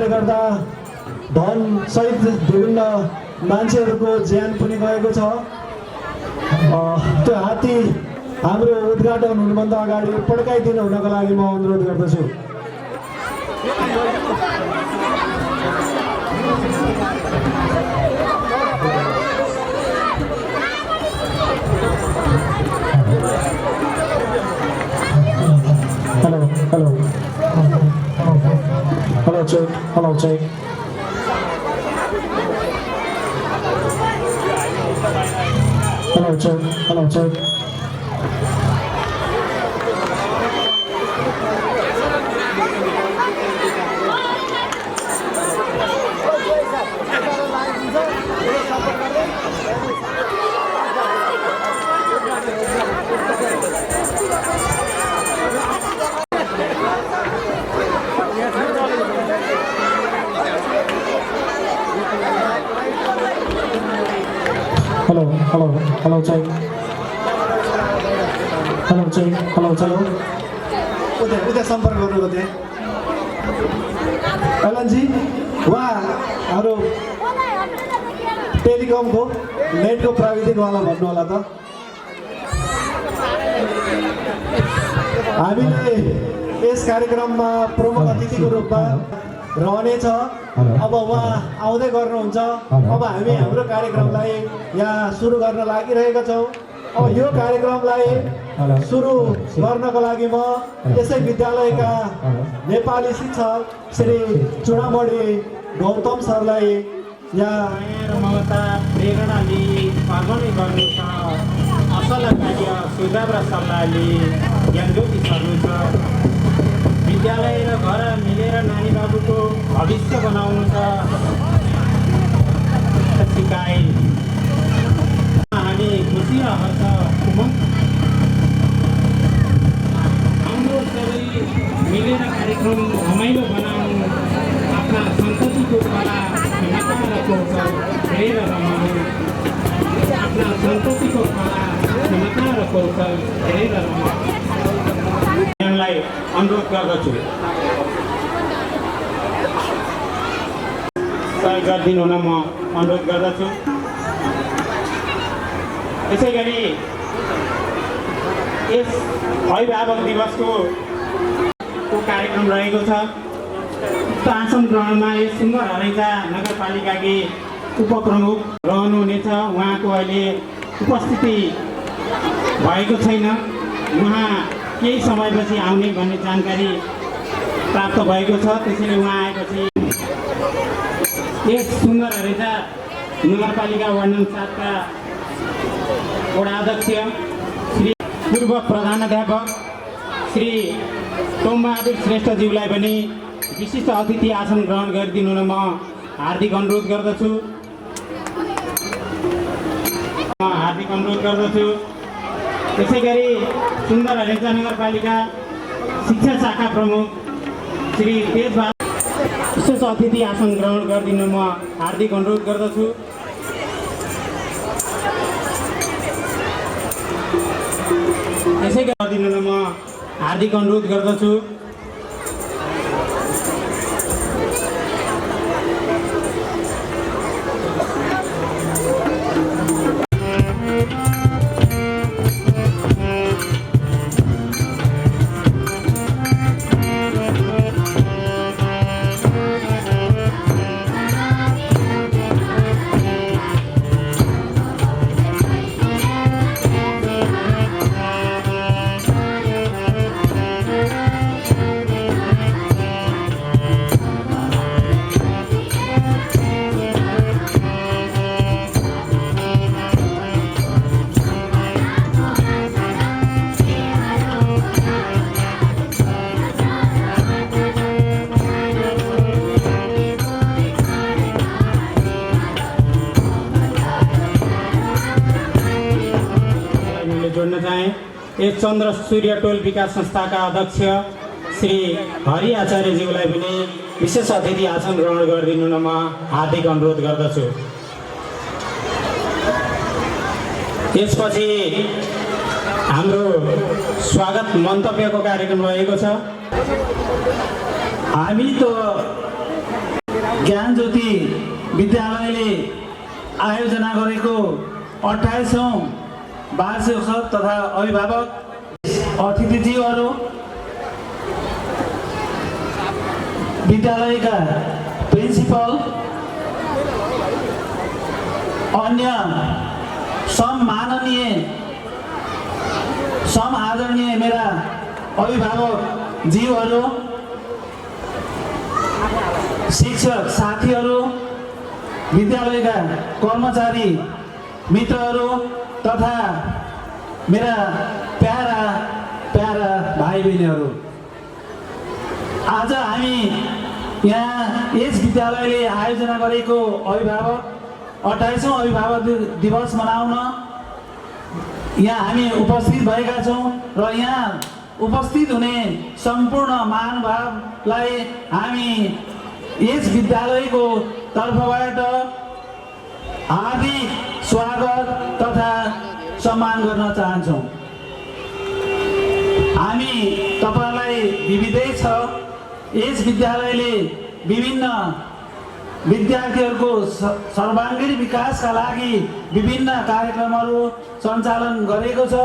कारणले गर्दा धन सहित विभिन्न मान्छेहरूको ज्यान पनि गएको छ। त्यो हात्ती हाम्रो उद्घाटन हुनुभन्दा अगाडि पड्काइदिनु हुनको लागि म अनुरोध गर्दछु। Hello hello hello check hello check hello check hello check hello hello hello check hello check hello चलो उता सम्पर्क गर्नुको त्यहाँ एलएनजी उहाँ हाम्रो टेलिकमको नेटको प्राविधिकवाला भन्नु होला त। हामीले यस कार्यक्रममा प्रमुख अतिथिको रूपमा रहनेछ। अब उहाँ आउँदै गर्नुहुन्छ। अब हामी हाम्रो कार्यक्रमलाई यहाँ सुरु गर्न लागिरहेका छौँ। अब यो कार्यक्रमलाई सुरु गर्नको लागि म यसै विद्यालयका नेपाली शिक्षक श्री चुडामणी गौतम सरलाई यहाँ ममता प्रेरणा लिई फर्मने गर्नु छ। असल कार्य सुझाव र सल्लाह लिई ज्ञानज्योति सर्नु छ। विद्यालय र घर मिलेर नानी बाबुको भविष्य बनाउनु छ। सिकाइ हामी खुसी र हर्ष हाम्रो सबै मिलेर कार्यक्रम रमाइलो बनाउनु। आफ्ना सन्ततिको कला क्षमता र कौशल हेरेर रमाउनु। आफ्ना सन्ततिको कला क्षमता र कौशल हेरेर रमाउनु। अनुरोध गर्दछु सहयोग गरिदिनु हुन म अनुरोध गर्दछु। यसै गरी यस अभिभावक दिवसको कार्यक्रम रहेको छ। उक्त आसन ग्रहणमा यस सुन्दर हरैजा नगरपालिकाकी उपप्रमुख रहनुहुनेछ। उहाँको अहिले उपस्थिति भएको छैन। उहाँ केही समयपछि आउने भन्ने जानकारी प्राप्त भएको छ। त्यसैले उहाँ आएपछि यस सुन्दर हरैजा नगरपालिका वार्ड नम्बर 7 का वडा अध्यक्ष श्री पूर्व प्रधानाध्यापक श्री टोमबहादुर श्रेष्ठज्यूलाई पनि विशिष्ट अतिथि आसन ग्रहण गरिदिनु हुन म हार्दिक अनुरोध गर्दछु। त्यसै गरी सुन्दर हरैजा नगरपालिका शिक्षा शाखा प्रमुख श्री तेजबहादुर विशेष अतिथि आसन ग्रहण गरिदिनु म हार्दिक अनुरोध गर्दछु। त्यसै गरिदिनु म हार्दिक अनुरोध गर्दछु। यस चन्द्र सूर्य टोल विकास संस्थाका अध्यक्ष श्री हरि आचार्यज्यूलाई पनि विशेष अतिथि आसन ग्रहण गरिदिनु न म हार्दिक अनुरोध गर्दछु। त्यसपछि हाम्रो स्वागत मन्तव्यको कार्यक्रम रहेको छ। हामी त ज्ञान ज्योति विद्यालयले आयोजना गरेको 28औं वार्षिक उत्सव तथा अभिभावक अतिथिज्यूहरू, विद्यालयका प्रिन्सिपल, अन्य सम आदरणीय मेरा अभिभावक जीवहरू, शिक्षक साथीहरू, विद्यालयका कर्मचारी मित्रहरू तथा मेरा प्यारा प्यारा भाइ बहिनीहरू, आज हामी यहाँ यस विद्यालयले आयोजना गरेको 28औं अभिभावक दिवस मनाउन यहाँ हामी उपस्थित भएका छौँ र यहाँ उपस्थित हुने सम्पूर्ण महानुभावलाई हामी यस विद्यालयको तर्फबाट हार्दिक स्वागत तथा सम्मान गर्न चाहन्छौँ। हामी तपाईलाई विविधै छ, यस विद्यालयले विभिन्न विद्यार्थीहरूको सर्वाङ्गीण विकासका लागि विभिन्न कार्यक्रमहरू सञ्चालन गरेको छ।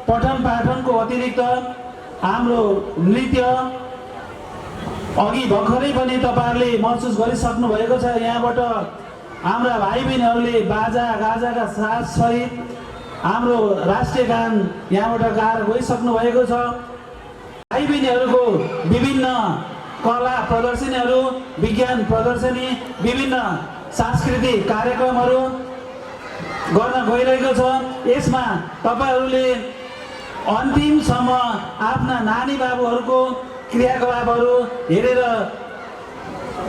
पठन पाठनको अतिरिक्त हाम्रो नृत्य अघि भर्खरै पनि तपाईँहरूले महसुस गरिसक्नु भएको छ। यहाँबाट हाम्रा भाइ बहिनीहरूले बाजा गाजाका साथसहित हाम्रो राष्ट्रिय गान यहाँबाट गाएर गइसक्नु भएको छ। भाइ बहिनीहरूको विभिन्न कला प्रदर्शनीहरू, विज्ञान प्रदर्शनी, विभिन्न सांस्कृतिक कार्यक्रमहरू गर्न गइरहेको छ। यसमा तपाईँहरूले अन्तिमसम्म आफ्ना नानी बाबुहरूको क्रियाकलापहरू हेरेर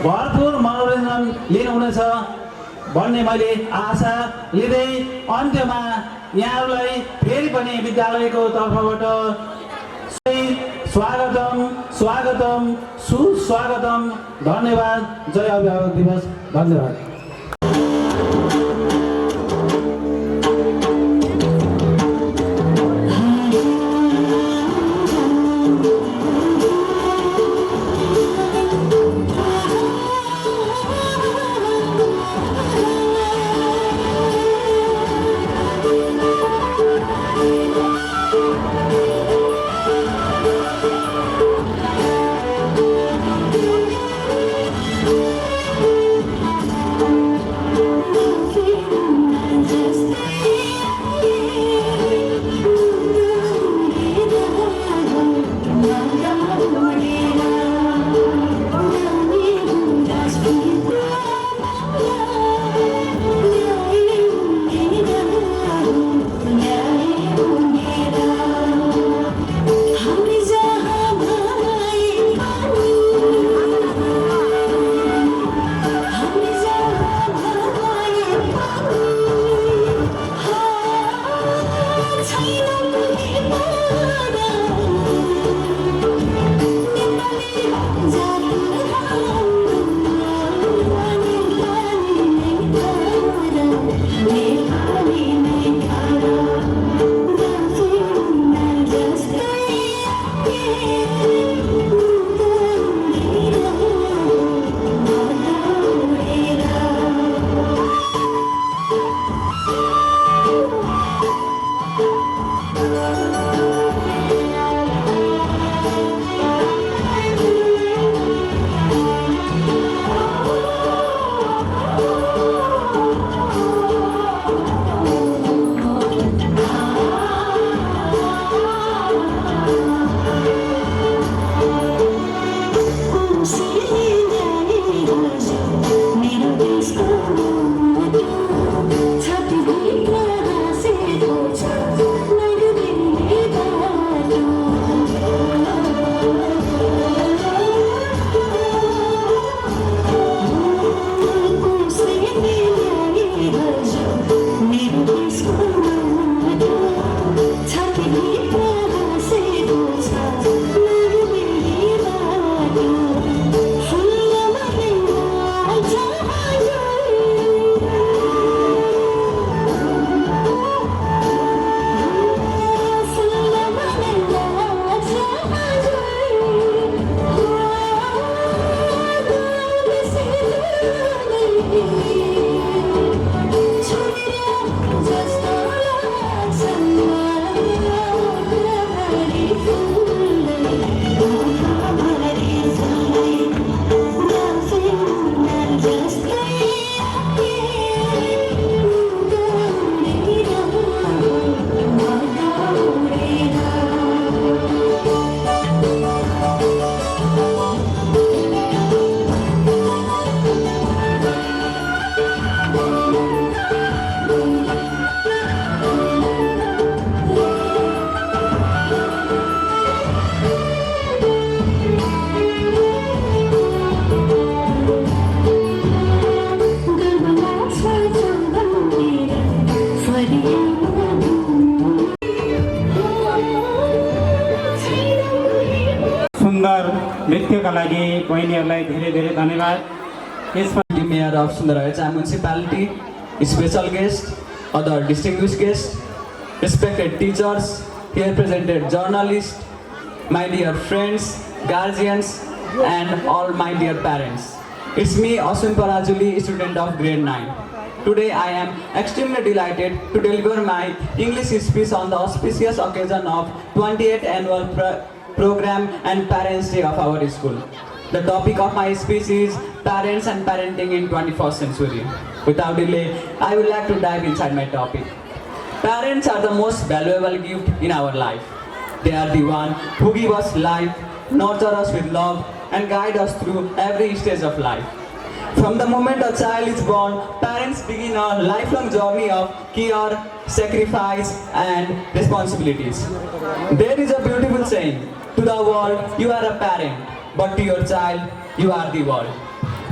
भरपुर मनोरञ्जन लिनुहुनेछ भन्ने मैले आशा लिँदै अन्त्यमा यहाँहरूलाई फेरि पनि विद्यालयको तर्फबाट स्वागतम स्वागतम सुस्वागतम। धन्यवाद। जय अभिभावक दिवस। धन्यवाद। Thank you. नृत्यका लागि बहिनीहरूलाई धेरै धेरै धन्यवाद। यसमा Deputy Mayor of Sundaragacha Municipality, special guests, other distinguished guests, respected teachers, here presented journalists, my dear friends, guardians, and all my dear parents. It's me, Asim Parajuli, student of grade 9. Today I am extremely delighted to deliver my English speech on the auspicious occasion of 28th annual program and Parents' Day of our school. The topic of my speech is Parents and Parenting in 21st Century. Without delay, I would like to dive inside my topic. Parents are the most valuable gift in our life. They are the one who give us life, nurture us with love, and guide us through every stage of life. From the moment a child is born, parents begin a lifelong journey of care, sacrifice, and responsibilities. There is a beautiful saying, to the world, you are a parent, but to your child, you are the world.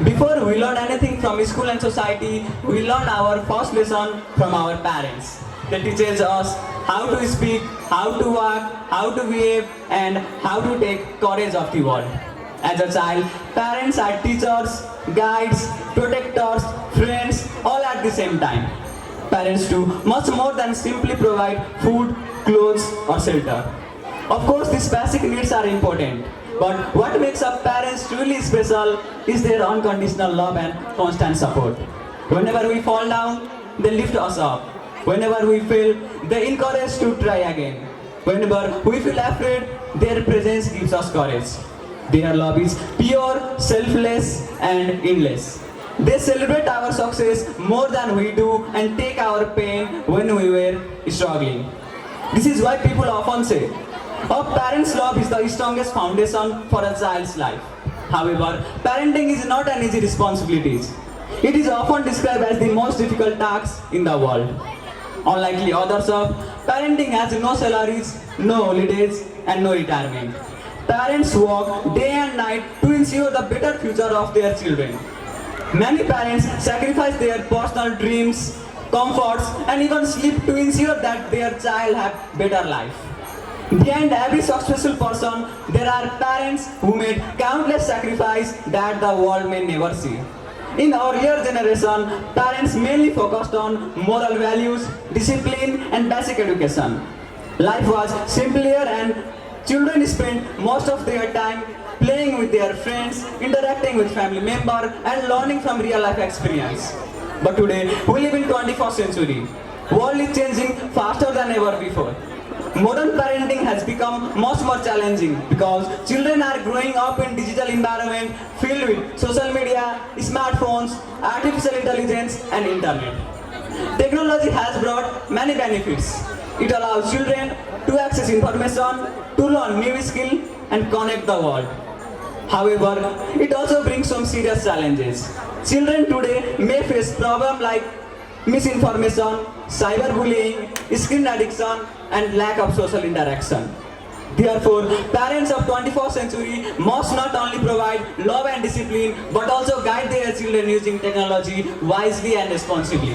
Before we learn anything from school and society, we learn our first lesson from our parents. They teaches us how to speak, how to walk, how to behave, and how to take courage of the world. As a child, parents are teachers, guides, protectors, friends, all at the same time. Parents do much more than simply provide food, clothes, or shelter. Of course, these basic needs are important, but what makes a parent truly special is their unconditional love and constant support. Whenever we fall down, they lift us up. Whenever we fail, they encourage us to try again. Whenever we feel afraid, their presence gives us courage. Their love is pure, selfless, and endless. They celebrate our success more than we do and take our pain when we were struggling. This is why people often say, a parent's love is the strongest foundation for a child's life. However, parenting is not an easy responsibility. It is often described as the most difficult task in the world. Unlike others, parenting has no salaries, no holidays, and no retirement. Parents work day and night to ensure the better future of their children. Many parents sacrifice their personal dreams, comforts, and even sleep to ensure that their child have better life. Behind every successful person, there are parents who made countless sacrifices that the world may never see. In earlier generation, parents mainly focused on moral values, discipline, and basic education. Life was simpler and children spent most of their time playing with their friends, interacting with family members, and learning from real life experience. But today, we live in 21st century. World is changing faster than ever before. Modern parenting has become much more challenging because children are growing up in digital environment filled with social media, smartphones, artificial intelligence, and internet. Technology has brought many benefits. It allows children to access information, to learn new skills, and connect the world. However, it also brings some serious challenges. Children today may face problems like misinformation, cyberbullying, screen addiction, and lack of social interaction. Therefore, parents of 21st century must not only provide love and discipline, but also guide their children using technology wisely and responsibly.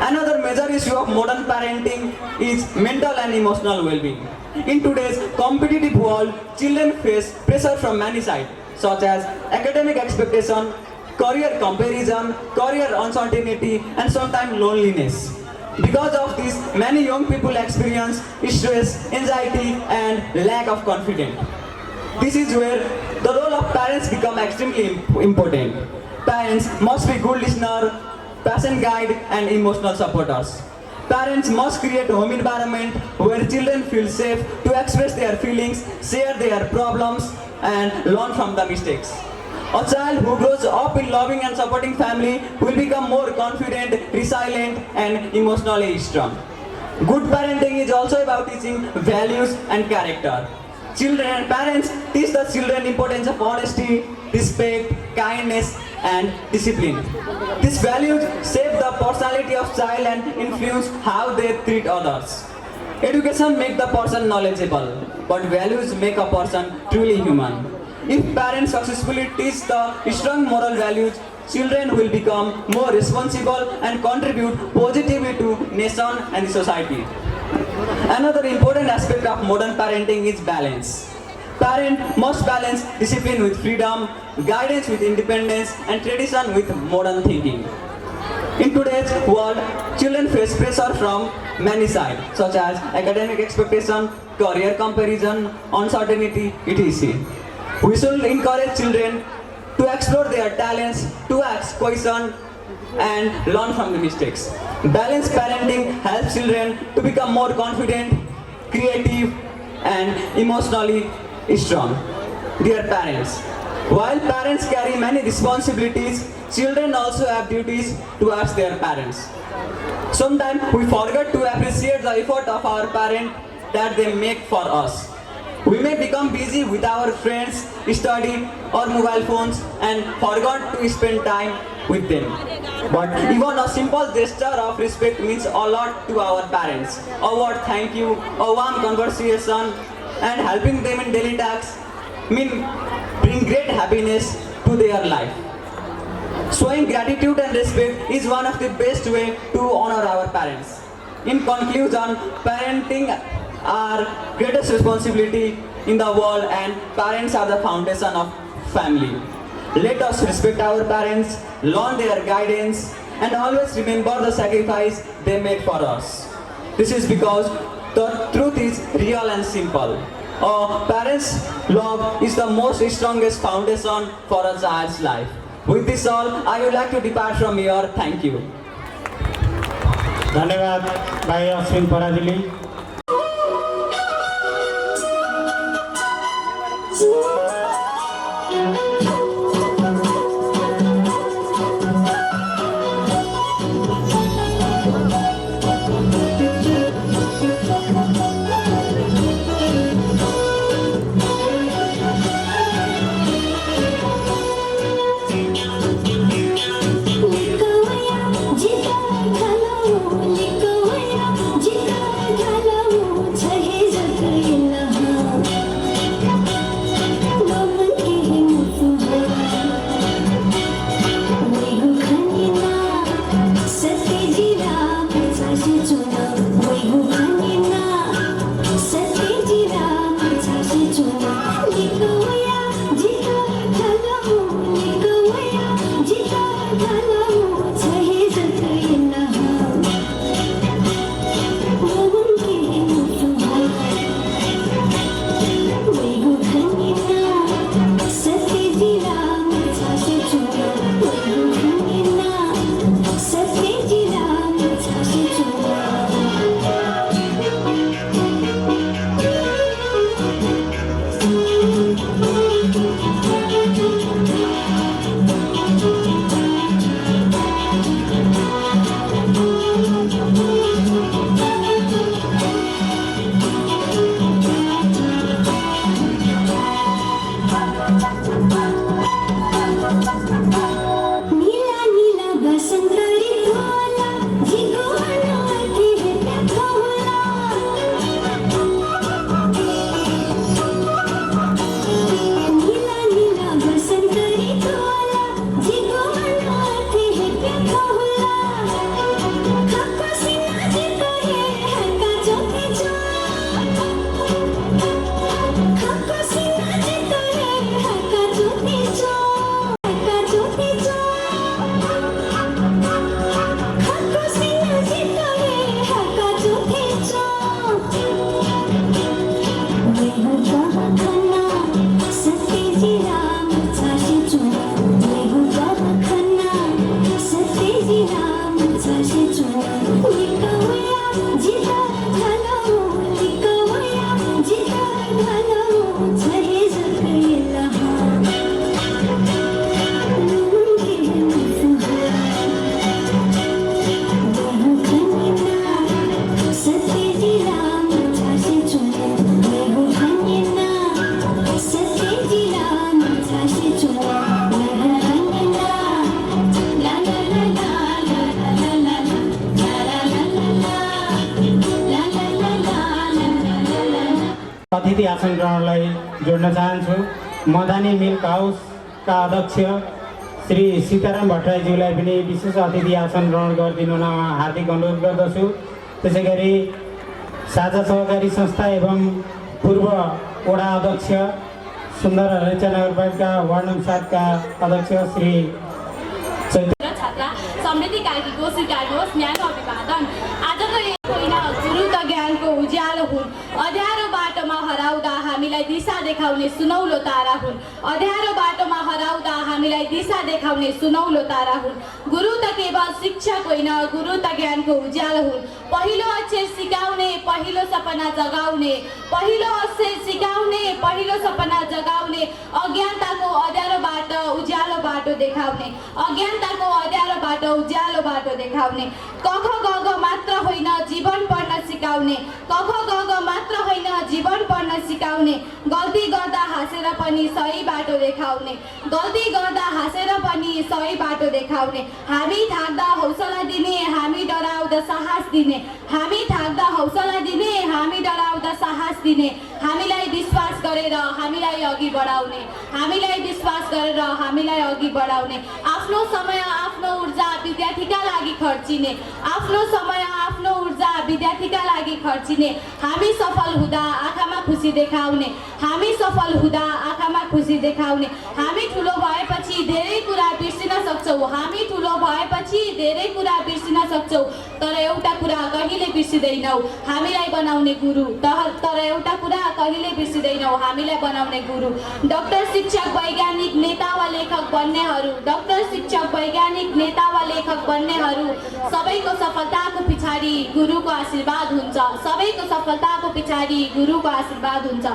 Another major issue of modern parenting is mental and emotional well-being. In today's competitive world, children face pressure from many sides, such as academic expectation, career comparison, career uncertainty, and sometimes loneliness. Because of this, many young people experience stress, anxiety, and lack of confidence. This is where the role of parents becomes extremely important. Parents must be good listeners, patient guide, and emotional supporters. Parents must create a home environment where children feel safe to express their feelings, share their problems, and learn from the mistakes. A child who grows up in loving and supporting family will become more confident, resilient, and emotionally strong. Good parenting is also about teaching values and character. Children and parents teach the children importance of honesty, respect, kindness, and discipline. These values shape the personality of child and influence how they treat others. Education makes the person knowledgeable, but values make a person truly human. If parents successfully teach the strong moral values, children will become more responsible and contribute positively to nation and society. Another important aspect of modern parenting is balance. Parent must balance discipline with freedom, guidance with independence, and tradition with modern thinking. In today's world, children face pressure from many sides, such as academic expectation, career comparison, uncertainty, etc. We should encourage children to explore their talents, to ask questions, and learn from the mistakes. Balanced parenting helps children to become more confident, creative, and emotionally strong. Dear parents, while parents carry many responsibilities, children also have duties towards their parents. Sometimes we forget to appreciate the effort of our parents that they make for us. We may become busy with our friends, study, or mobile phones and forgot to spend time with them. But even a simple gesture of respect means a lot to our parents. A word thank you, a warm conversation, and helping them in daily tasks bring great happiness to their life. Showing gratitude and respect is one of the best ways to honor our parents. In conclusion, parenting are greatest responsibility in the world, and parents are the foundation of family. Let us respect our parents, learn their guidance, and always remember the sacrifice they made for us. This is because the truth is real and simple. A parent's love is the most strongest foundation for a child's life. With this all, I would like to depart from here. Thank you. धन्यवाद भाइ अश्विन पराजुली। अतिथि आसन ग्रहणलाई जोड्न चाहन्छु। मदानी milk हाउसका अध्यक्ष श्री सीताराम भट्टराईज्यूलाई पनि विशेष अतिथि आसन ग्रहण गरिदिनु हार्दिक अनुरोध गर्दछु। त्यसै गरी साझा सहकारी संस्था एवं पूर्व वडा अध्यक्ष सुन्दर रैचा नगरपालिका वार्ड नम्बर 7 का अध्यक्ष श्री छात्रा समृद्धि कार्कीको स्वीकार्नुहोस् न्यानो अभिवादन। आजको यो होइन गुरु त ज्ञानको उज्यालो हुन्, अँध्यारो बाटोमा हराउँदा हामीलाई दिशा देखाउने सुनौलो तारा हुन्, अँध्यारो बाटोमा हराउँदा हामीलाई दिशा देखाउने सुनौलो तारा हुन्। गुरु त केवल शिक्षक होइन, गुरु त ज्ञानको उज्यालो हुन्। पहिलो अक्षर सिकाउने, पहिलो सपना जगाउने, पहिलो अक्षर सिकाउने, पहिलो सपना जगाउने, अज्ञानताको अँध्यारो बाटो उज्यालो बाटो देखाउने, अज्ञानताको अँध्यारो बाटो उज्यालो बाटो देखाउने। कख गग मात्र होइन जीवन पढ्न सिकाउने, कख गग मात्र होइन जीवन पढ्न सिकाउने, गल्ती गर्दा हाँसेर पनि सही बाटो देखाउने, गल्ती गर्दा हाँसेर पनि सही बाटो देखाउने। हामी थाक्दा हौसला दिने, हामी डराउँदा साहस दिने, हामी थाक्दा हौसला दिने, हामी डराउँदा साहस दिने, हामीलाई विश्वास गरेर हामीलाई अघि बढाउने, हामीलाई विश्वास गरेर हामीलाई अघि बढाउने। आफ्नो समय आफ्नो ऊर्जा विद्यार्थीका लागि खर्चिने, आफ्नो समय आफ्नो ऊर्जा विद्यार्थीका लागि खर्चिने। हामी सफल हुँदा आँखामा खुसी देखाउने, हामी सफल हुँदा आँखामा खुसी देखाउने। हामी ठुलो भएपछि धेरै कुरा बिर्सिन सक्छौँ, हामी ठुलो भएपछि धेरै कुरा बिर्सिन सक्छौँ, तर एउटा कुरा कहिले बिर्सिँदैनौँ, हामीलाई बनाउने गुरु। तर एउटा कुरा कहिले बिर्सिँदैनौँ, हामीलाई बनाउने गुरु। डाक्टर, शिक्षक, वैज्ञानिक, नेता वा लेखक बन्नेहरू, डाक्टर, शिक्षक, वैज्ञानिक, नेता वा लेखक बन्नेहरू सबैको सफलताको पछाडि गुरुको आशीर्वाद हुन्छ, सबैको सफलताको पछाडि गुरुको आशीर्वाद हुन्छ।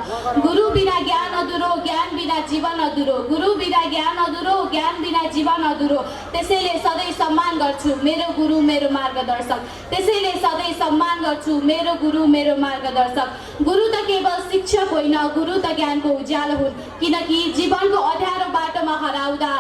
गुरु बिना ज्ञान अधुरो, ज्ञान बिना जीवन अधुरो, गुरु बिना ज्ञान अधुरो, ज्ञान बिना जीवन अधुरो। त्यसैले सधैँ सम्मान गर्छु मेरो गुरु मेरो मार्गदर्शक, त्यसैले सधैँ सम्मान गर्छु मेरो गुरु मेरो मार्गदर्शक। गुरु त केवल शिक्षक होइन, गुरु त ज्ञानको उज्यालो हुन्, किनकि जीवनको अँध्यारो बाटोमा हराउँदा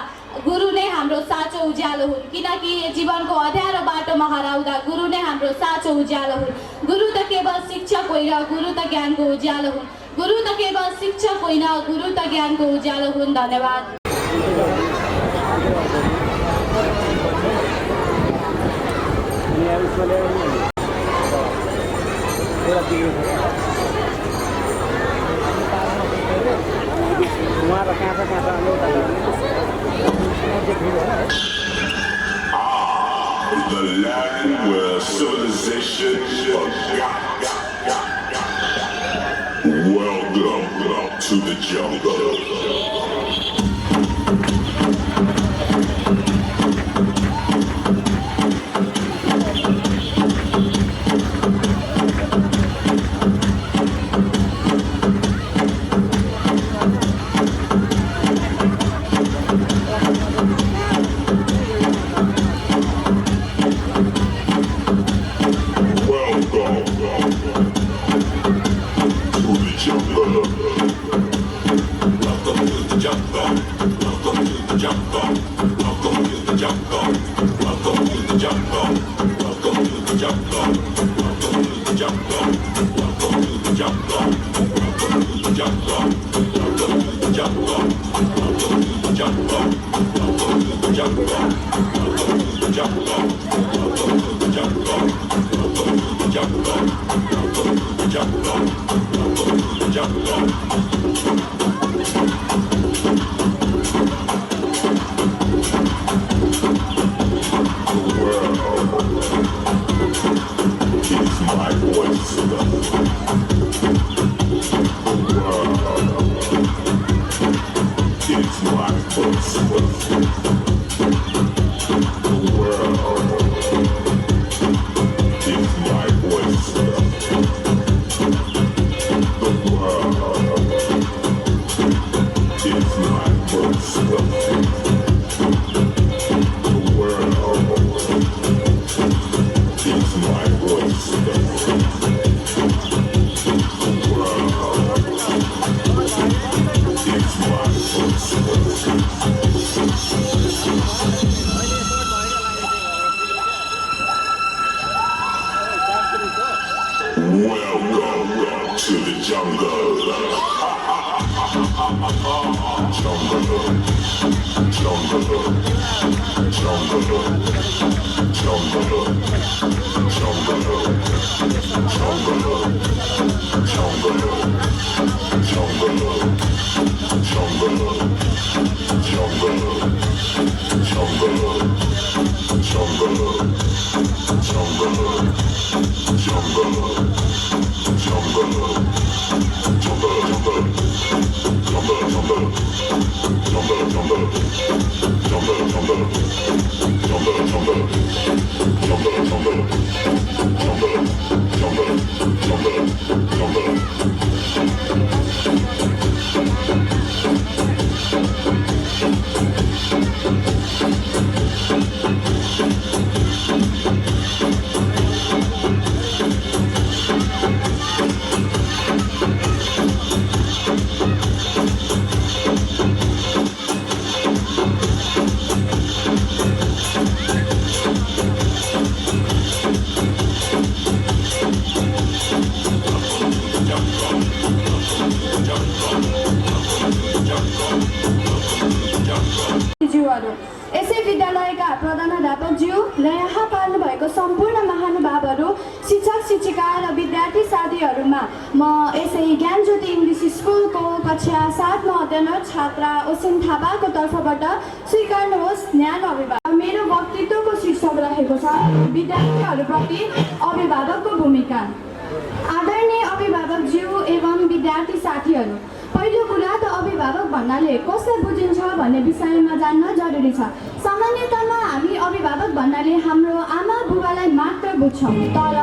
गुरु नै हाम्रो साँचो उज्यालो हुन्, किनकि जीवनको अँध्यारो बाटोमा हराउँदा गुरु नै हाम्रो साँचो उज्यालो हुन्। गुरु त केवल शिक्षक होइन, गुरु त ज्ञानको उज्यालो हुन्, गुरु त केवल शिक्षक होइन, गुरु त ज्ञानको उज्यालो हुन्। धन्यवाद। The land where civilization forgot. Welcome to the jungle. Welcome to the jungle. यसै विद्यालयका प्रधानाध्यापकज्यू र यहाँ पाल्नुभएको सम्पूर्ण महानुभावहरू, शिक्षक शिक्षिका र विद्यार्थी साथीहरूमा म यसै ज्ञानज्योति इङ्ग्लिस स्कुलको कक्षा 7 मा अध्ययनरत छात्रा ओसिन थापाको तर्फबाट स्वीकार्नुहोस् न्यानो अभिभावक। मेरो वक्तव्यको शीर्षक रहेको छ विद्यार्थीहरूप्रति अभिभावकको भूमिका। आदरणीय अभिभावकज्यू एवं विद्यार्थी साथीहरू, पहिलो कुरा त अभिभावक भन्नाले कसलाई बुझिन्छ भन्ने विषयमा जान्न जरुरी छ। सामान्यतमा हामी अभिभावक भन्नाले हाम्रो आमा बुबालाई मात्र बुझ्छौँ, तर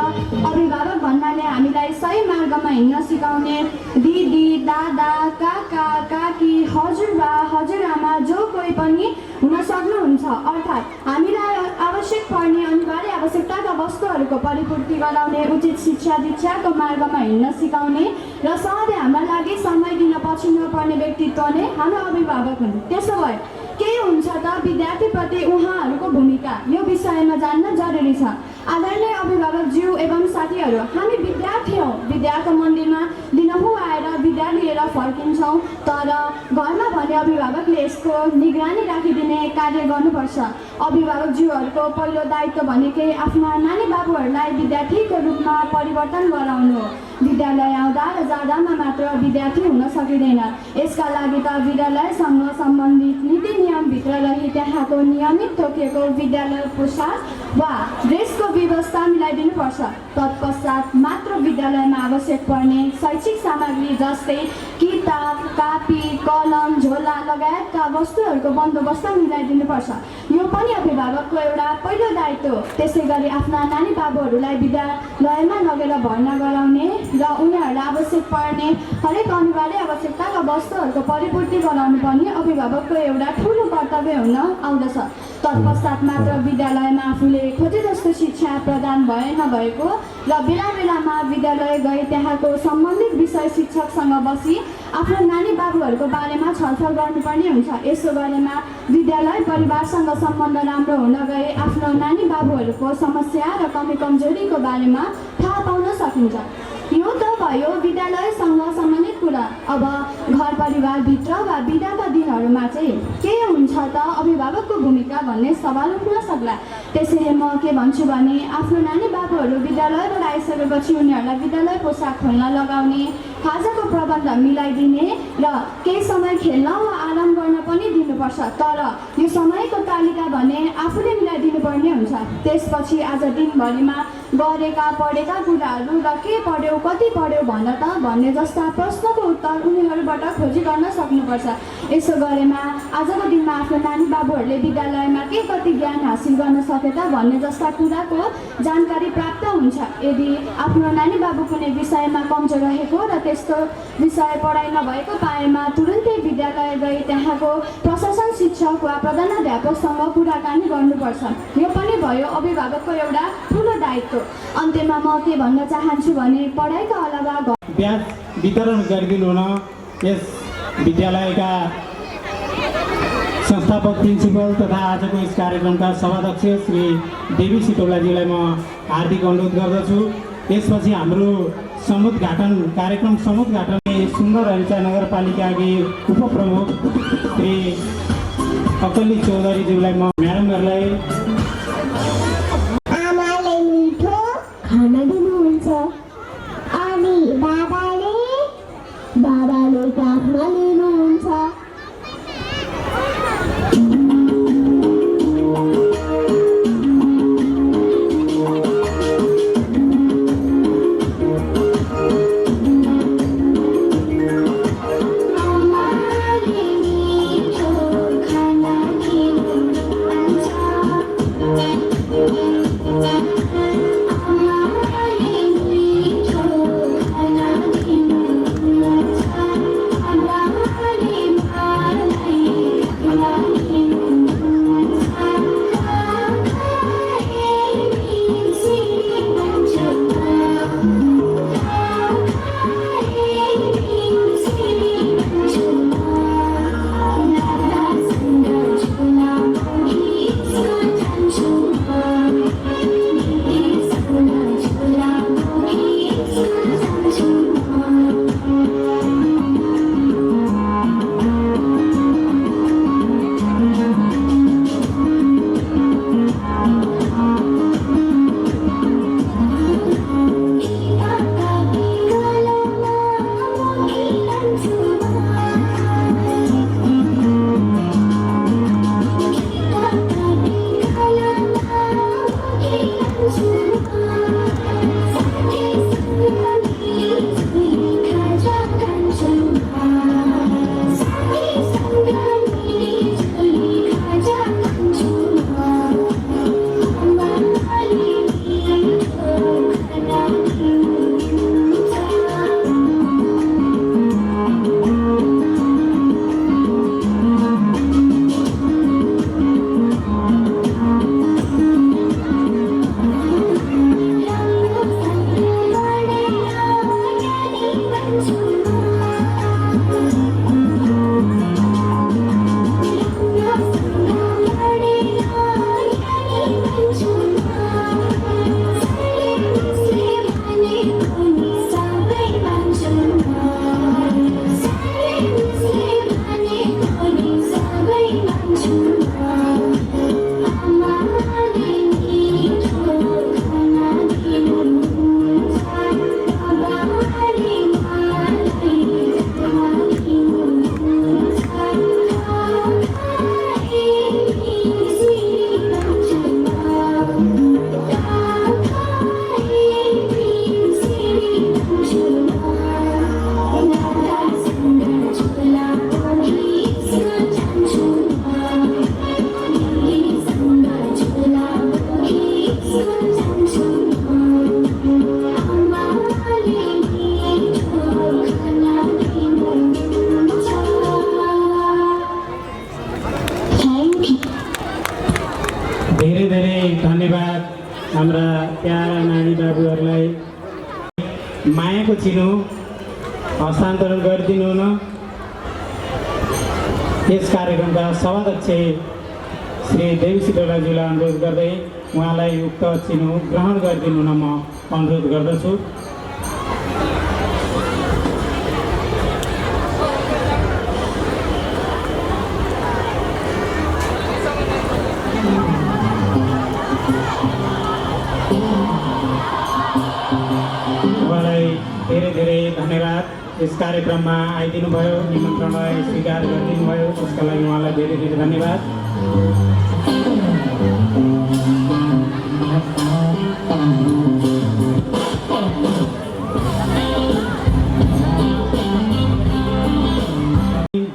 अभिभावक भन्नाले हामीलाई सही मार्गमा हिँड्न सिकाउने दिदी दादा काका काकी हजुरबा हजुरआमा जो कोही पनि हुन सक्नुहुन्छ। अर्थात् हामीलाई आवश्यक पर्ने अनिवार्य आवश्यकताका वस्तुहरूको परिपूर्ति गराउने, उचित शिक्षा दीक्षाको मार्गमा हिँड्न सिकाउने र सधैँ हाम्रा लागि समय दिन पछि नपर्ने व्यक्तित्व नै हाम्रो अभिभावक हुन्। त्यसो भए के हुन्छ त विद्यार्थीप्रति उहाँहरूको भूमिका, यो विषयमा जान्न जरुरी छ। आदरणीय अभिभावकज्यू एवं साथीहरू, हामी विद्यार्थी हौँ। विद्याको मन्दिरमा दिनहुँ आएर विद्या लिएर फर्किन्छौँ, तर घरमा भने अभिभावकले यसको निगरानी राखिदिने कार्य गर्नुपर्छ। अभिभावकज्यूहरूको पहिलो दायित्व भनेकै आफ्ना नानी बाबुहरूलाई विद्यार्थीको रूपमा परिवर्तन गराउनु हो। विद्यालय आउँदा र जाँदामा मात्र विद्यार्थी हुन सकिँदैन। यसका लागि त विद्यालयसँग सम्बन्धित नीति नियमभित्र रही त्यहाँको नियमित तोकिएको विद्यालय पोसाक वा ड्रेसको व्यवस्था मिलाइदिनुपर्छ। तत्पश्चात मात्र विद्यालयमा आवश्यक पर्ने शैक्षिक सामग्री जस्तै किताब कापी कलम झोला लगायतका वस्तुहरूको बन्दोबस्त मिलाइदिनुपर्छ। यो पनि अभिभावकको एउटा पहिलो दायित्व हो। त्यसै गरी आफ्ना नानी बाबुहरूलाई विद्यालयमा लगेर भर्ना गराउने र उनीहरूलाई आवश्यक पर्ने हरेक अनिवार्य आवश्यकताका वस्तुहरूको परिपूर्ति गराउनु पनि अभिभावकको एउटा ठुलो कर्तव्य हुन आउँदछ। तत्पश्चात मात्र विद्यालयमा आफूले खोजे जस्तो शिक्षा प्रदान भए नभएको र बेला बेलामा विद्यालय गई त्यहाँको सम्बन्धित विषय शिक्षकसँग बसी आफ्नो नानी बाबुहरूको बारेमा छलफल गर्नुपर्ने हुन्छ। यसो गरेमा विद्यालय परिवारसँग सम्बन्ध राम्रो हुन गए आफ्नो नानी बाबुहरूको समस्या र कमी कमजोरीको बारेमा थाहा पाउन सकिन्छ। यो त भयो विद्यालयसँग सम्बन्धित कुरा। अब घर परिवारभित्र वा बिदाका दिनहरूमा चाहिँ के हुन्छ त अभिभावकको भूमिका भन्ने सवाल उठ्न सक्ला। त्यसैले म के भन्छु भने आफ्नो नानी बाबुहरू विद्यालयबाट आइसकेपछि उनीहरूलाई विद्यालय पोसाक खोल्न लगाउने, खाजाको प्रबन्ध मिलाइदिने र केही समय खेल्न वा आराम गर्न पनि दिनुपर्छ। तर यो समयको तालिका भने आफूले मिलाइदिनुपर्ने हुन्छ। त्यसपछि आज दिनभरिमा गरेका पढेका कुराहरू र के पढ्यौ कति पढ्यौ भन त भन्ने जस्ता प्रश्नको उत्तर उनीहरूबाट खोजी गर्न सक्नुपर्छ। यसो गरेमा आजको दिनमा आफ्नो नानी बाबुहरूले विद्यालयमा के कति ज्ञान हासिल गर्न सके त भन्ने जस्ता कुराको जानकारी प्राप्त हुन्छ। यदि आफ्नो नानी बाबु कुनै विषयमा कमजोर रहेको र त्यस्तो विषय पढाइ नभएको पाएमा तुरुन्तै विद्यालय गई त्यहाँको प्रशासन शिक्षक वा प्रधानाध्यापकसँग कुराकानी गर्नुपर्छ। यो पनि भयो अभिभावकको एउटा ठुलो दायित्व। अन्त्यमा म के भन्न चाहन्छु भने पढाइका अलावा ब्याज वितरण गरिदिनु हुन यस विद्यालयका संस्थापक प्रिन्सिपल तथा आजको यस कार्यक्रमका सभाध्यक्ष श्री देवी सिटौलाजीलाई म हार्दिक अनुरोध गर्दछु। त्यसपछि हाम्रो समुद्घाटन कार्यक्रम समुद्घाटन सुन्दरहरिचा नगरपालिकाकी उपप्रमुख श्री अकली चौधरीज्यूलाई म म्याडमहरूलाई आमाले मिठो खाना दिनुहुन्छ अनि बाबाले काखमा लिनुहुन्छ। धेरै धेरै धन्यवाद हाम्रा प्यारा नानी बाबुहरूलाई मायाको चिनो हस्तान्तरण गरिदिनु हुन यस कार्यक्रमका सभाध्यक्ष श्री देवी डोलाज्यूलाई अनुरोध गर्दै उहाँलाई उक्त चिनो ग्रहण गरिदिनु हुन म अनुरोध गर्दछु। धेरै धेरै धन्यवाद यस कार्यक्रममा आइदिनु भयो, निमन्त्रणलाई स्वीकार गरिदिनु भयो, त्यसका लागि उहाँलाई धेरै धेरै धन्यवाद।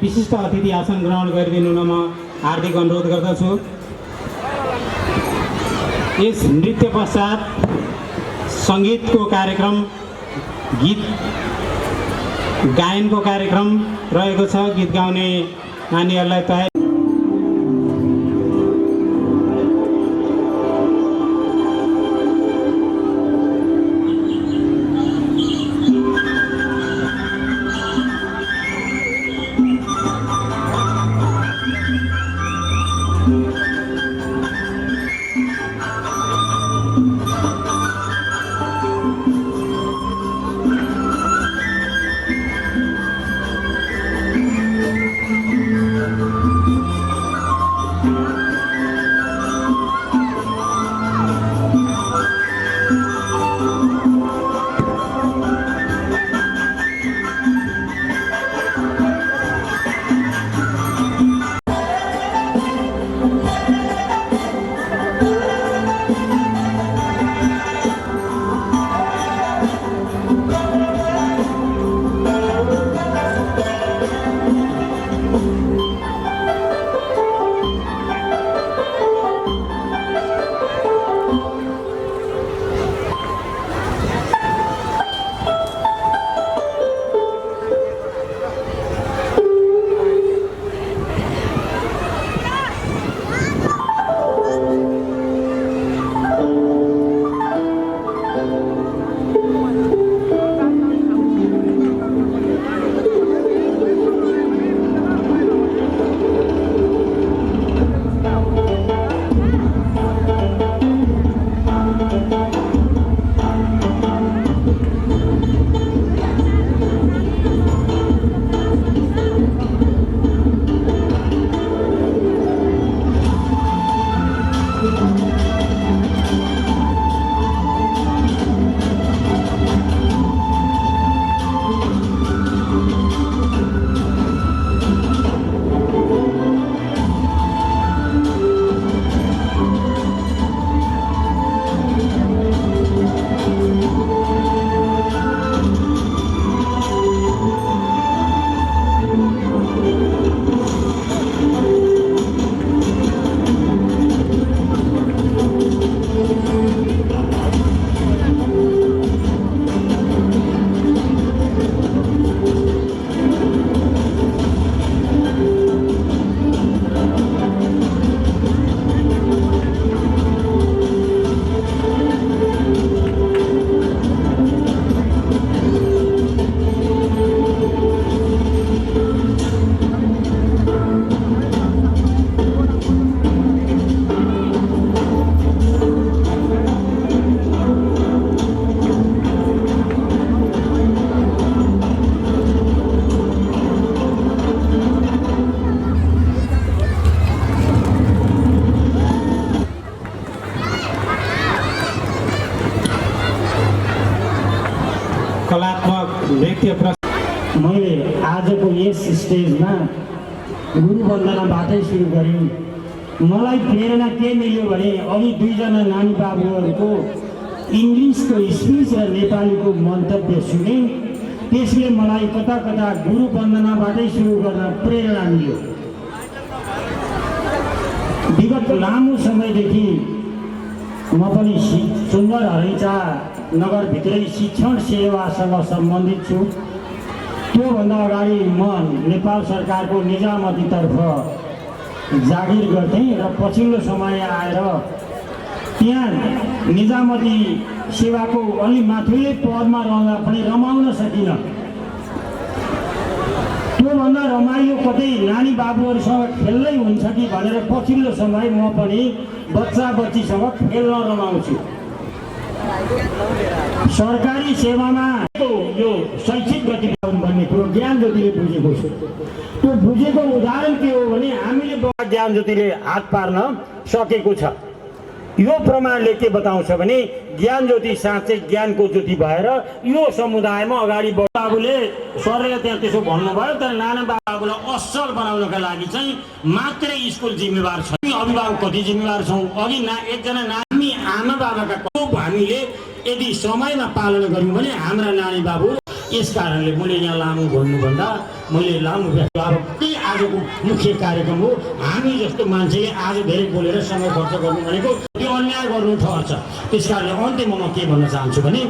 विशिष्ट अतिथि आसन ग्रहण गरिदिनु हुन म हार्दिक अनुरोध गर्दछु। यस नृत्य पश्चात सङ्गीतको कार्यक्रम, गीत गायनको कार्यक्रम रहेको छ। गीत गाउने नानीहरूलाई तयार कलात्मक नृत्य मैले आजको यस स्टेजमा गुरु वन्दनाबाटै सुरु गरेँ। मलाई प्रेरणा के मिल्यो भने अघि दुईजना नानी बाबुहरूको इङ्ग्लिसको स्पिच र नेपालीको मन्तव्य सुने। त्यसले मलाई कता कता गुरु वन्दनाबाटै सुरु गर्न प्रेरणा मिल्यो। विगत लामो समयदेखि म पनि सुन्दर हरैचा नगरभित्रै शिक्षण सेवासँग सम्बन्धित छु। त्योभन्दा अगाडि म नेपाल सरकारको निजामतीतर्फ जागिर गर्थेँ र पछिल्लो समय आएर त्यहाँ निजामती सेवाको अलि माथिल्लो पदमा रहँदा पनि रमाउन सकिनँ। त्योभन्दा रमाइलो कतै नानी बाबुहरूसँग खेल्दै हुन्छ कि भनेर पछिल्लो समय म पनि बच्चा बच्चीसँग खेल्न रमाउँछु। सरकारी सेवामा यो शैक्षिक गतिविधि भन्ने कुरो ज्ञान ज्योतिले बुझेको छु। त्यो बुझेको उदाहरण के हो भने हामीले ज्ञान ज्योतिले हात पार्न सकेको छ। यो प्रमाणले के बताउँछ भने ज्ञान ज्योति साँच्चै ज्ञानको ज्योति भएर यो समुदायमा अगाडि बाबुले सरले त्यहाँ त्यसो भन्नुभयो। तर नाना बाबुलाई असल बनाउनका लागि चाहिँ मात्रै स्कुल जिम्मेवार छ। अभिभावक कति जिम्मेवार छौँ? अघि एकजना नानी आमा बाबाका हामीले यदि समयमा पालन गऱ्यौँ भने हाम्रा नानी बाबु। यस कारणले मैले यहाँ लामो भन्नुभन्दा मैले लामो व्यक्त अब त्यही आजको मुख्य कार्यक्रम हो। हामी जस्तो मान्छेले आज धेरै बोलेर समय खर्च गर्नु भनेको त्यो अन्याय गर्नु ठहर्छ। त्यस कारणले अन्त्यमा म के भन्न चाहन्छु भने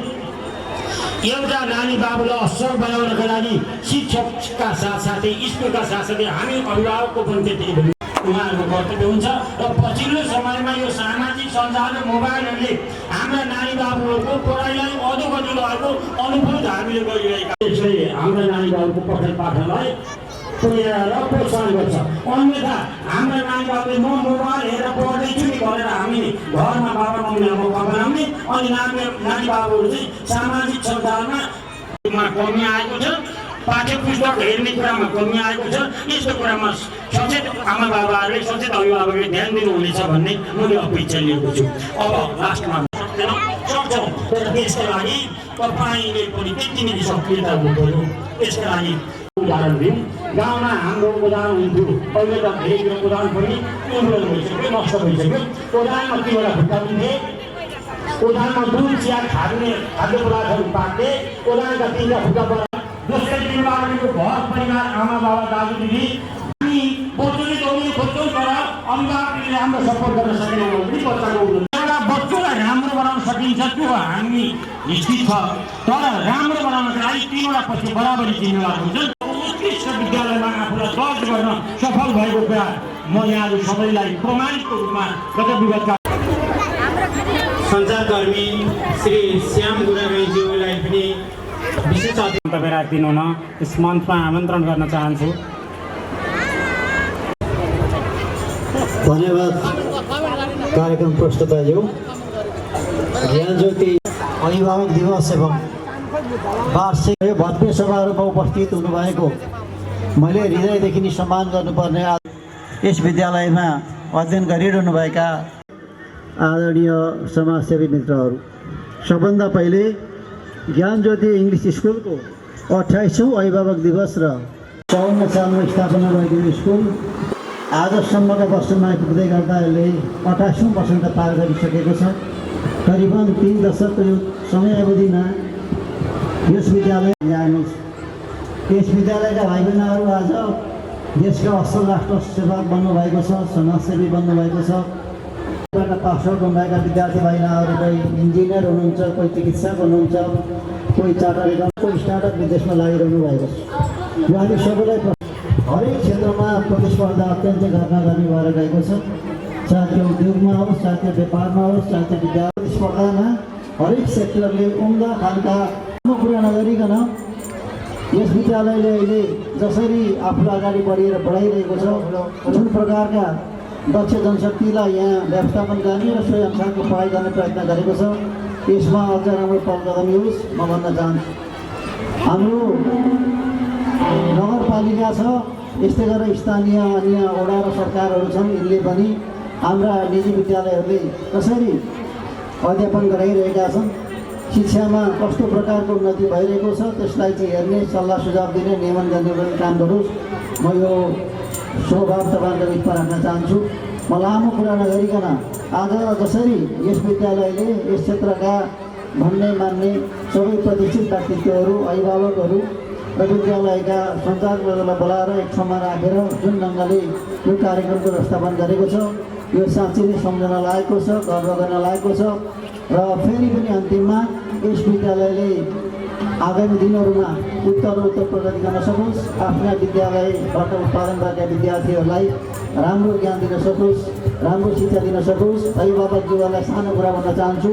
एउटा नानी बाबुलाई असल बनाउनका लागि शिक्षकका साथसाथै स्कुलका साथसाथै हामी अभिभावकको पनि त्यति उहाँहरूको कर्तव्य हुन्छ। र पछिल्लो समयमा यो सामाजिक सञ्जाल र मोबाइलहरूले हाम्रा नानी बाबुहरूको पढाइलाई अधोगति लगाएको अनुभव हामीले गरिरहेका। त्यसले हाम्रा नानी बाबुको पठन पाठनलाई प्रेरणा र प्रोत्साहन गर्छ। अन्यथा हाम्रा नानी बाबुले म मोबाइल हेरेर पढ्दैछु नि भनेर हामी घरमा बाबा मम्मीलाई बनाउने अनि नानी बाबुहरू चाहिँ सामाजिक सञ्जालमा कमी आएको छ। पाठ्य पुस्तक हेर्ने कुरामा कमी आएको छ। यस्तो कुरामा सचेत आमा बाबाहरूले सचेत अभिभावकले ध्यान दिनुहुनेछ भन्ने मैले अपेक्षा लिएको छु। अब लास्टमा सक्छौँ तर त्यसका लागि तपाईँले पनि त्यति नै सक्रियता हुनु पऱ्यो। त्यसका लागि उदाहरण दिउँ। गाउँमा हाम्रो उदाहरण हुन्थ्यो, अहिले त धेरै उदाहरण पनि उन्नत भइसक्यो, नष्ट भइसक्यो। उदाहरणमा तीवटा खुट्टा हुन्थे, उदाहरणमा दुध चिया खाने खाद्य पदार्थहरू पाक्ने, उदाहरणका तिनवटा खुट्टा जस्तै दिनबारीको घर परिवार आमा बाबा दाजु दिदी हामी बच्चोले दौड्ने खोज्छौँ तर अभिभावकले राम्रो सपोर्ट गर्न सकेनौँ भने बच्चाको एउटा बच्चोलाई राम्रो बनाउन सकिन्छ त्यो हामी निश्चित छ। तर राम्रो बनाउनका लागि तीनवटा पछि बराबरी जिम्मेवार हुन्छ। उत्कृष्ट विद्यालयमा आफूलाई दर्ज गर्न सफल भएको कुरा म यहाँ सबैलाई प्रमाणित रूपमा गत विगतका सञ्चारकर्मी श्री श्याम गुरागाईज्यूलाई पनि विशेष तपाईँ राखिदिनु हुन यस मञ्चमा आमन्त्रण गर्न चाहन्छु। धन्यवाद कार्यक्रम प्रस्तुतज्यू। ज्ञान ज्योति अभिभावक दिवस एवं वार्षिक भव्य सभाहरूमा उपस्थित हुनुभएको मैले हृदयदेखि नै सम्मान गर्नुपर्ने यस विद्यालयमा अध्ययन गरिरहनुभएका आदरणीय समाजसेवी मित्रहरू, सबभन्दा पहिले ज्ञान ज्योति इङ्ग्लिस स्कुलको 28औं अभिभावक दिवस र 54 सालमा स्थापना भएको यो स्कुल आजसम्मका वर्षमा पुग्दै गर्दा यसले 28औं वर्ष पार गरिसकेको छ। करिबन 3 दशकको यो समयावधिमा यस विद्यालय ल्याउनुहोस्। यस विद्यालयका भाइ बहिनीहरू आज देशका असल राष्ट्र सेवक बन्नुभएको छ, समाजसेवी बन्नुभएको छ। पास आउट हुनुभएका विद्यार्थी बहिनीहरू कोही इन्जिनियर हुनुहुन्छ, कोही चिकित्सक हुनुहुन्छ, कोही चार्टर्ड एकाउन्ट, कोही स्टार्टअप बिजनेसमा लागिरहनु भएको छ। उहाँले सबैलाई हरेक क्षेत्रमा प्रतिस्पर्धा अत्यन्तै गर्मी भएर गएको छ। चाहे त्यो उद्योगमा होस्, चाहे त्यो व्यापारमा होस्, चाहे त्यो विद्या प्रतिस्पर्धामा हरेक सेक्टरले उम्दा खालका कुरा नगरिकन यस विद्यालयले अहिले जसरी आफूलाई अगाडि बढाइरहेको छ, जुन प्रकारका दक्ष जनशक्तिलाई यहाँ व्यवस्थापन गर्ने र सोही अनुसारको पढाइ गर्ने प्रयत्न गरेको छ, यसमा अझ राम्रो कदम होस् म भन्न चाहन्छु। हाम्रो नगरपालिका छ, यस्तै गरेर स्थानीय अन्य वडा र सरकारहरू छन्, यिनले पनि हाम्रा निजी विद्यालयहरूले कसरी अध्यापन गराइरहेका छन्, शिक्षामा कस्तो प्रकारको उन्नति भइरहेको छ त्यसलाई चाहिँ हेर्ने, सल्लाह सुझाव दिने, नियमन गर्ने पनि काम गरोस्। म यो स्वभाव तपाईँहरूको बिचमा राख्न चाहन्छु। म लामो कुरा नगरिकन आज जसरी यस विद्यालयले यस क्षेत्रका भन्ने मान्ने सबै प्रतिष्ठित व्यक्तित्वहरू, अभिभावकहरू र विद्यालयका सञ्चालकहरूलाई बोलाएर एक ठाउँमा राखेर जुन ढङ्गले यो कार्यक्रमको व्यवस्थापन गरेको छ, यो साँच्चै नै सम्झन लागेको छ, गर्व गर्न लागेको छ। र फेरि पनि अन्तिममा यस विद्यालयले आगामी दिनहरूमा उत्तर प्रगति गर्न सकोस्, आफ्ना विद्यालयबाट उत्पादन गरेका विद्यार्थीहरूलाई राम्रो ज्ञान दिन सकोस्, राम्रो शिक्षा दिन सकोस्। अभिभावकज्यूहरूलाई सानो कुरा भन्न चाहन्छु।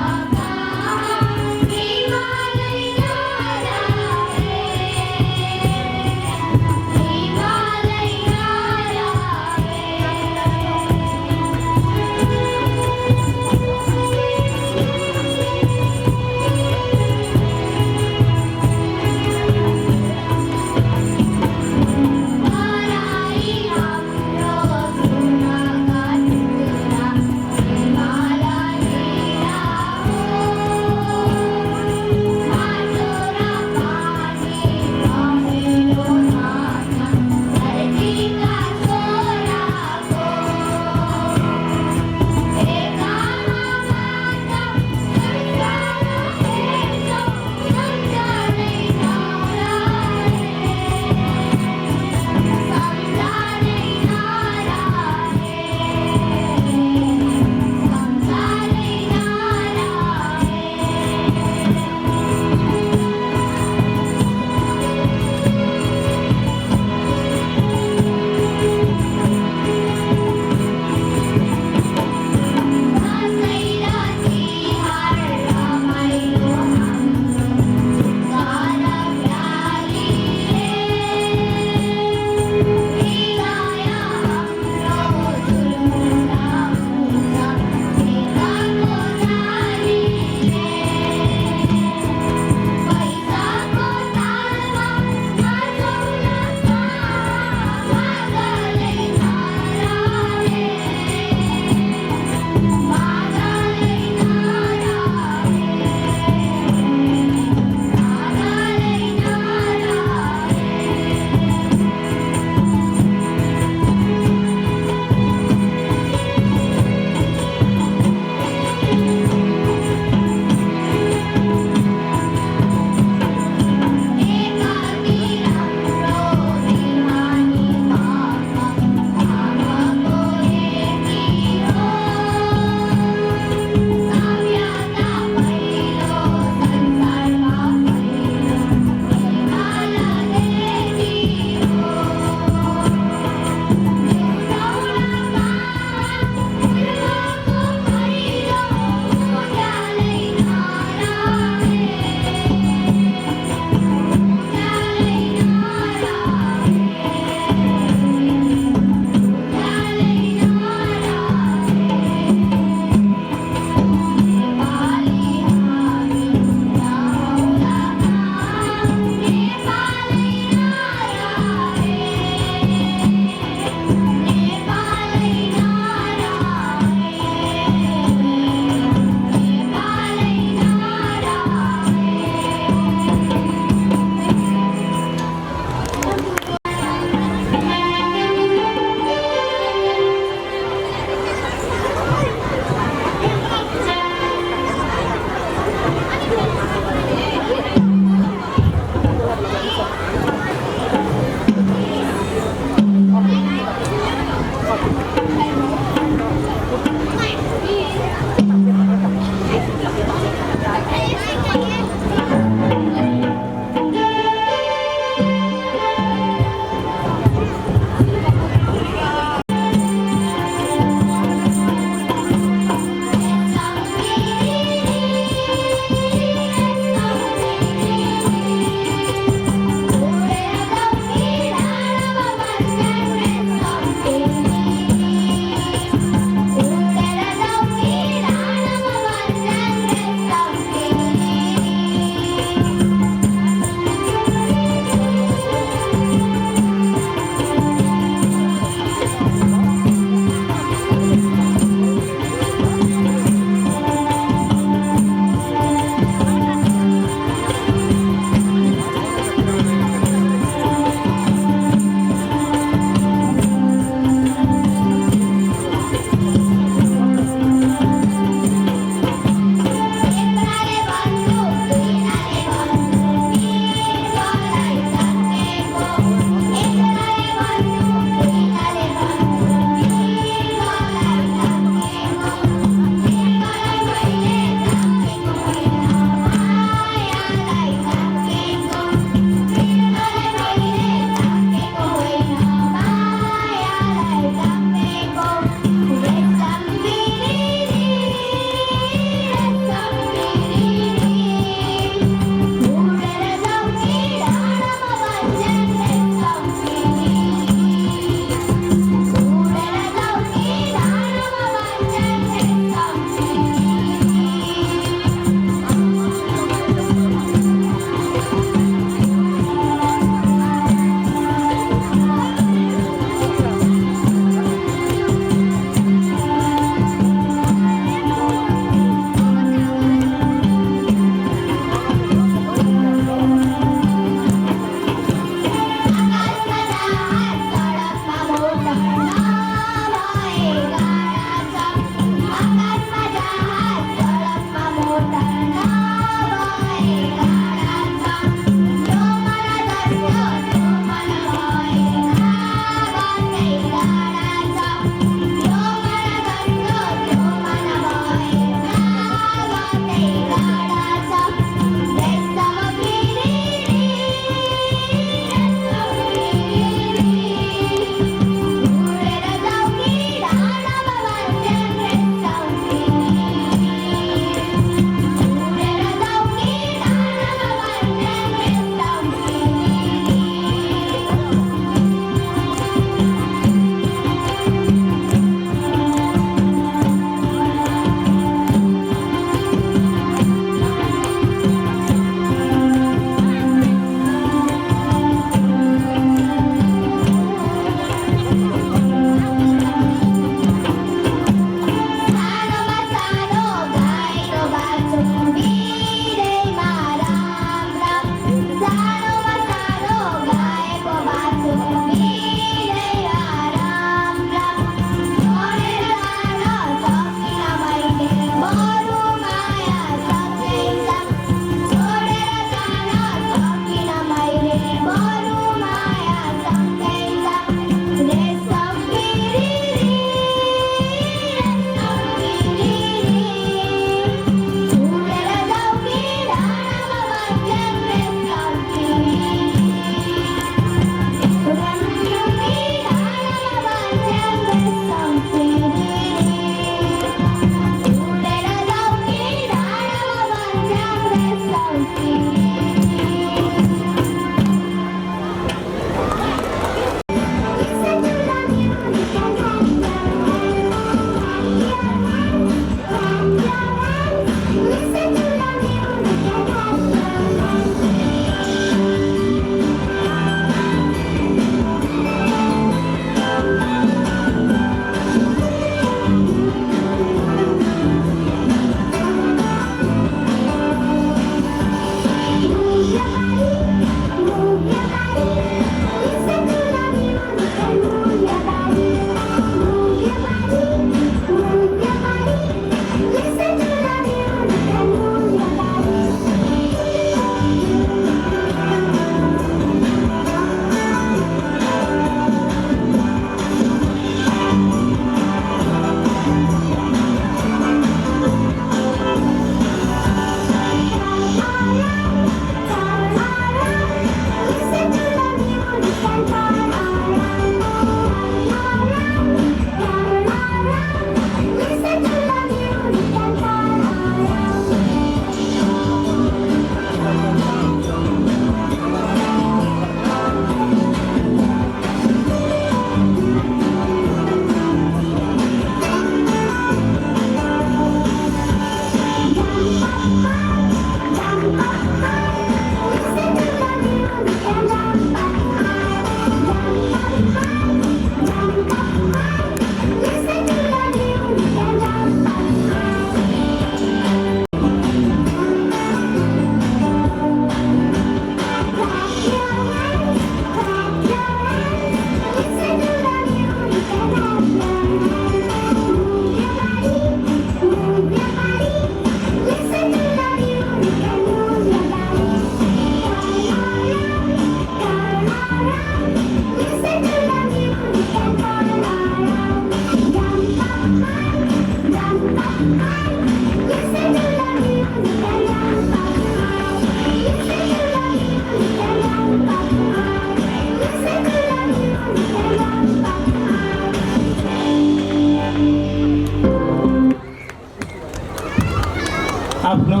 आफ्नो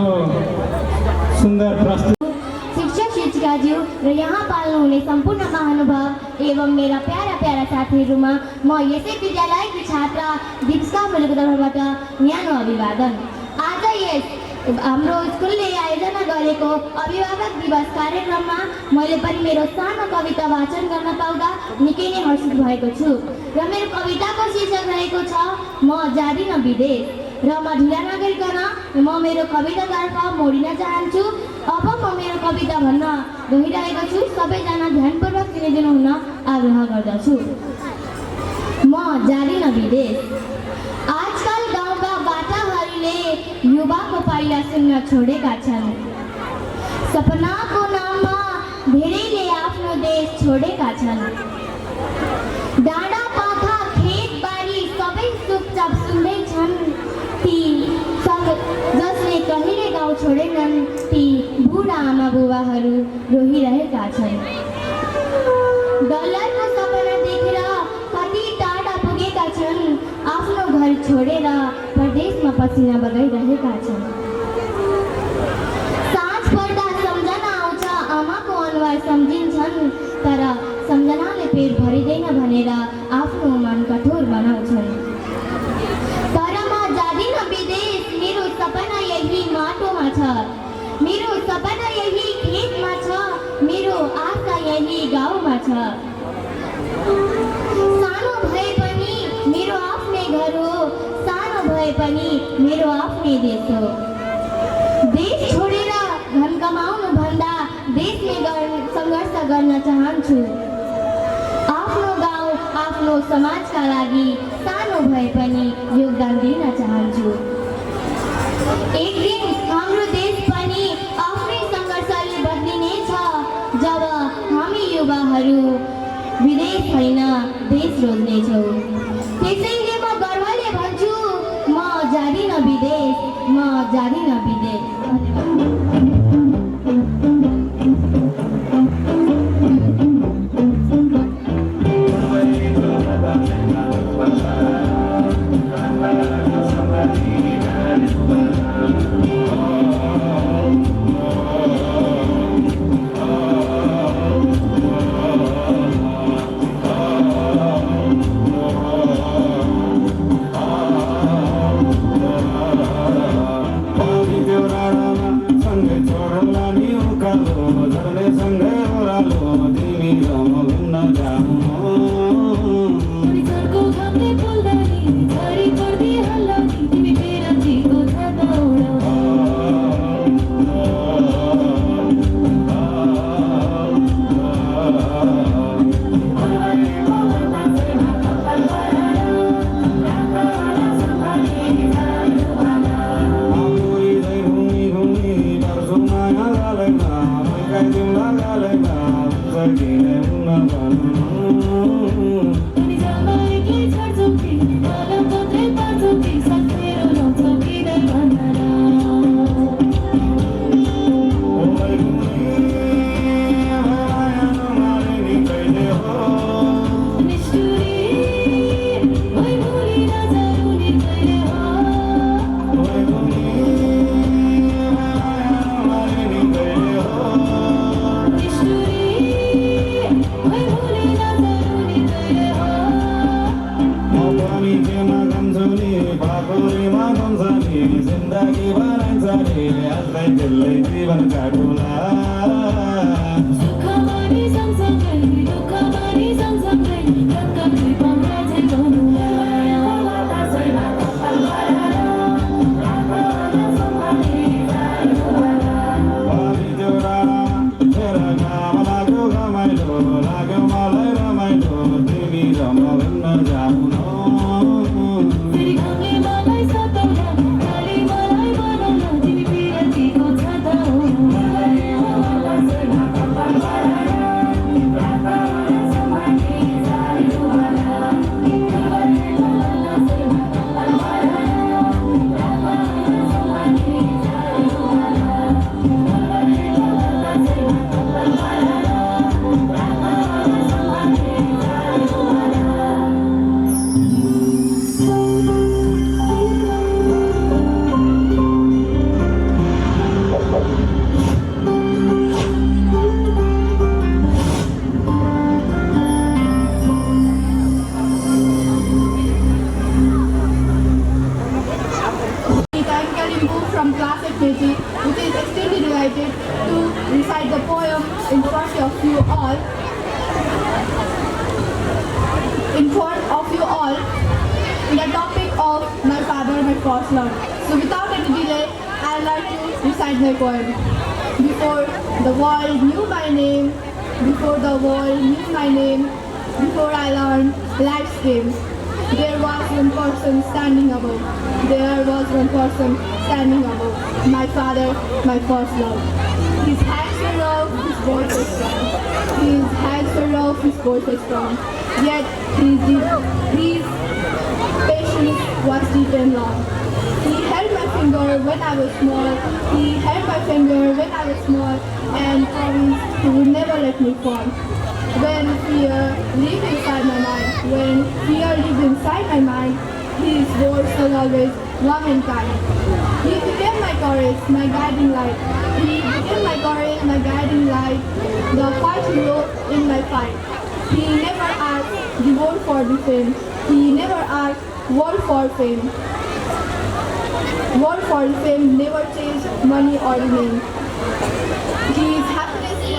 सुन्दर प्रस्तुत शिक्षक शिक्षिकाज्यू र यहाँ पाल्नुहुने सम्पूर्ण महानुभाव एवं मेरा प्यारा प्यारा साथीहरूमा म यसै विद्यालयकी छात्रा दीपिका मुलुकको तर्फबाट न्यानो अभिवादन। आज यस हाम्रो स्कुलले आयोजना गरेको अभिभावक दिवस कार्यक्रममा मैले पनि मेरो सानो कविता वाचन गर्न पाउँदा निकै नै हर्षित भएको छु र मेरो कविताको शीर्षक रहेको छ म जादिन विदेश। र म ढिला नगरिकन म मेरो कवितातर्फ मोडिन चाहन्छु। अब म मेरो कविता भन्न गइरहेको छु, सबैजना ध्यानपूर्वक सुनिदिनु हुन आग्रह गर्दछु। म जादिन विदेश। आजकल गाउँका बाटाहरूले युवाको पाइला सुन्न छोडेका छन्। सपनाको नाममा धेरैले आफ्नो देश छोडेका छन्। डाँडा पाखा खेतबारी सबै चुपचाप सुन्दैछन्। ती जसले कहिले गाउँ छोडेनन्, ती बुढा आमा बुबाहरू रोइरहेका छन्। डलरको सपना देखेर कति टाढा पुगेका छन्। आफ्नो घर छोडेर परदेशमा पसिना बगाइरहेका छन्। साँझ पर्दा सम्झना आउँछ, आमाको अनुहार सम्झिन्छन्, तर सम्झनाले पेट भरिँदैन भनेर आफ्नो मन कठोर बनाउँछन्। तर म जादिन विदेश, मेरो सपना यही माटोमा छ, मेरो सपना यही खेतमा छ, मेरो आशा यही गाउँमा छ। सानो भए पनि मेरो आफ्नै घर हो, सानो भए पनि मेरो आफ्नै देश हो। देश छोडेर धन कमाउनु भन्दा देशमै सङ्घर्ष गर्न चाहन्छु। आफ्नो गाउँ आफ्नो समाजका लागि सानो भए पनि योगदान दिन चाहन्छु। एक दिन हाम्रो देश पनि आफ्नै सङ्घर्षले बदलिनेछ, जब हामी युवाहरू विदेश होइन देश रोज्नेछौँ। त्यसैले म गर्वले भन्छु, म जादिन विदेश, म जादिन विदेश। KG, which is extremely delighted to recite the poem in front of you all. In front of you all, the topic of my father, my first love. So without any delay, I'd like to recite my poem. Before the world knew my name, before the world knew my name, before I learned life's game, there was one person standing above. There was one person standing above. My father, my first love. His hands were rough, his voice was strong. His hands were rough, his voice was strong. Yet his patience was deep and long. He held my finger when I was small. He held my finger when I was small and promised he would never let me fall. When fear lived inside my mind, when fear lived inside my mind, his voice was always warm and kind. He became my courage, my guiding light. He became my courage, my guiding light, the fight hero in my fight. He never asked the world for the fame. He never asked world for fame. World for fame never changed money or name. His happiness is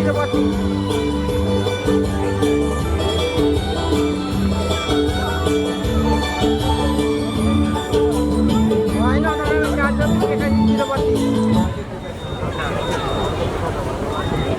Terima kasih.